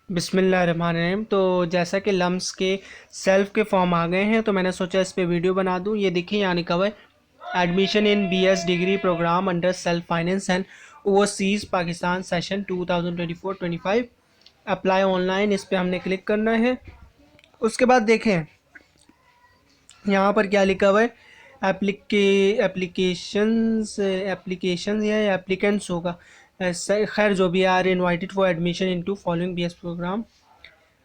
बिस्मिल्लाहिर्रहमानिर्रहीम। तो जैसा कि लम्स के सेल्फ के फॉर्म आ गए हैं तो मैंने सोचा इस पे वीडियो बना दूं। ये देखिए यहाँ लिखा हुआ है admission in BS degree program under self finance and overseas Pakistan session 2024-25 apply online. इस पर हमने क्लिक करना है। उसके बाद देखें यहाँ पर क्या लिखा हुआ है एप्लीकेशंस या एप्लीकेंट्स होगा। खैर जो भी are invited for admission into following BS program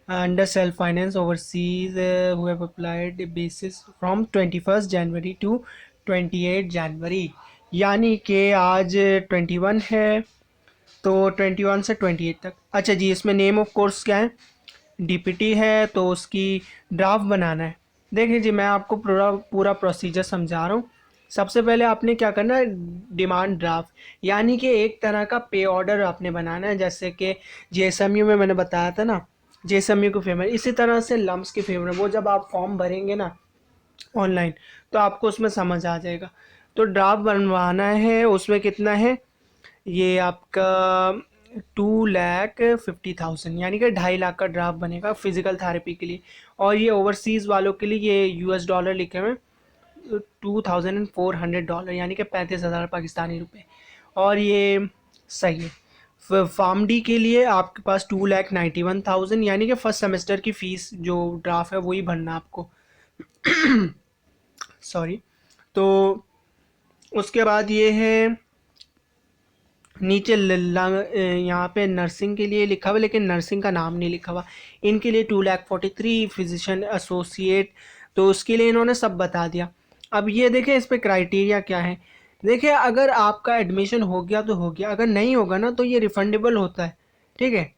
under self finance overseas who have applied basis from 21st January to 28 January। यानी कि आज 21 है तो 21 से 28 तक। अच्छा जी, इसमें नेम ऑफ कोर्स क्या है? डीपीटी है तो उसकी ड्राफ्ट बनाना है। देखिए जी, मैं आपको पूरा पूरा प्रोसीजर समझा रहा हूँ। सबसे पहले आपने क्या करना है, डिमांड ड्राफ्ट यानी कि एक तरह का पे ऑर्डर आपने बनाना है। जैसे कि जेएसएमयू में मैंने बताया था ना, जेएसएमयू को फेवर, इसी तरह से लम्स की फेवर। वो जब आप फॉर्म भरेंगे ना ऑनलाइन तो आपको उसमें समझ आ जाएगा। तो ड्राफ्ट बनवाना है। उसमें कितना है, ये आपका 2,50,000 यानी कि 2.5 लाख का ड्राफ्ट बनेगा फिजिकल थेरेपी के लिए। और ये ओवरसीज़ वालों के लिए ये यूएस डॉलर लिखे हुए हैं, $2,400 यानी कि 35,000 पाकिस्तानी रुपए। और ये सही है। फार्म डी के लिए आपके पास 2,91,000 यानी कि फर्स्ट सेमेस्टर की फ़ीस जो ड्राफ्ट है वही भरना आपको। सॉरी। तो उसके बाद ये है नीचे यहाँ पे नर्सिंग के लिए लिखा हुआ, लेकिन नर्सिंग का नाम नहीं लिखा हुआ। इनके लिए 2,43,000 फिजिशियन एसोसिएट, तो उसके लिए इन्होंने सब बता दिया। अब ये देखें इस पे क्राइटेरिया क्या है। देखिए, अगर आपका एडमिशन हो गया तो हो गया, अगर नहीं होगा ना तो ये रिफंडेबल होता है। ठीक है,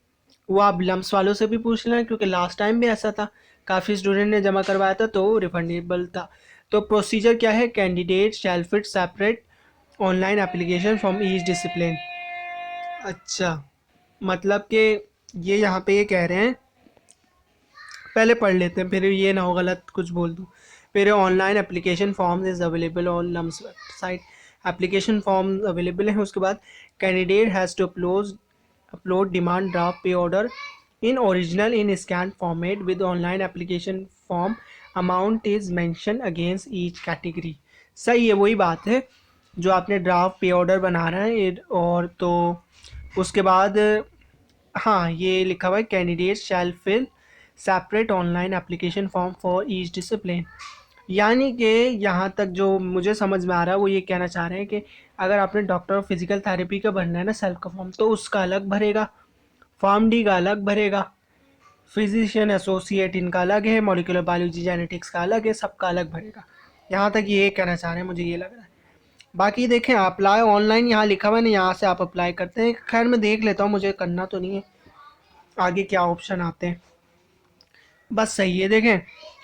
वो आप लम्स वालों से भी पूछ लें, क्योंकि लास्ट टाइम भी ऐसा था, काफ़ी स्टूडेंट ने जमा करवाया था तो रिफंडेबल था। तो प्रोसीजर क्या है, candidate shell fit separate online application from each discipline. अच्छा, मतलब कि ये यहाँ पे ये कह रहे हैं, पहले पढ़ लेते हैं फिर ये ना हो गलत कुछ बोल दूँ। फिर online application form is available on LUMS website. Application form available है। उसके बाद candidate has to upload demand draft pay order in original in scan format with online application form. Amount is mention against each category. सही है, वही बात है जो आपने ड्राफ्ट पे ऑर्डर बना रहा है। और तो उसके बाद हाँ, ये लिखा हुआ है candidate shall fill separate online application form for each discipline. यानी कि यहाँ तक जो मुझे समझ में आ रहा है वो ये कहना चाह रहे हैं कि अगर आपने डॉक्टर ऑफ फिजिकल थेरेपी का भरना है ना सेल्फ का फॉर्म, तो उसका अलग भरेगा, फॉर्म डी का अलग भरेगा, फिजिशियन एसोसिएट इनका अलग है, मॉलिक्यूलर बायोलॉजी जेनेटिक्स का अलग है, सबका अलग भरेगा। यहाँ तक ये कहना चाह रहे हैं, मुझे ये लग रहा है। बाकी देखें, अप्लाई ऑनलाइन यहाँ लिखा हुआ है ना, यहाँ से आप अप्लाई करते हैं। खैर मैं देख लेता हूँ, मुझे करना तो नहीं है, आगे क्या ऑप्शन आते हैं। बस सही है, देखें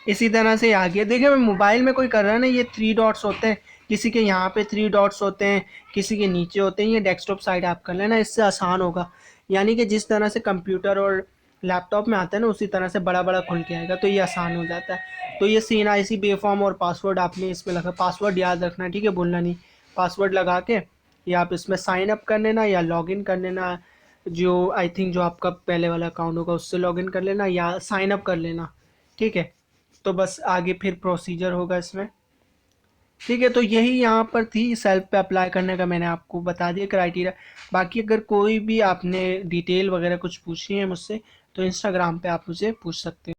इसी तरह से आगे देखें। मैं मोबाइल में कोई कर रहा है ना, ये 3 डॉट्स होते हैं, किसी के यहाँ पे 3 डॉट्स होते हैं, किसी के नीचे होते हैं। ये डेस्कटॉप साइड आप कर लेना, इससे आसान होगा। यानी कि जिस तरह से कंप्यूटर और लैपटॉप में आता है ना, उसी तरह से बड़ा बड़ा खुल के आएगा, तो ये आसान हो जाता है। तो ये सीन आईसी बेफॉर्म और पासवर्ड आपने इसमें लगा, पासवर्ड याद रखना, ठीक है, भूलना नहीं। पासवर्ड लगा के या आप इसमें साइन अप कर लेना या लॉगिन कर लेना, जो आई थिंक जो आपका पहले वाला अकाउंट होगा उससे लॉगिन कर लेना या साइन अप कर लेना। ठीक है, तो बस आगे फिर प्रोसीजर होगा इसमें। ठीक है, तो यही यहाँ पर थी सेल्फ पे अप्लाई करने का, मैंने आपको बता दिया क्राइटेरिया। बाकी अगर कोई भी आपने डिटेल वगैरह कुछ पूछनी है मुझसे तो इंस्टाग्राम पे आप मुझे पूछ सकते हैं।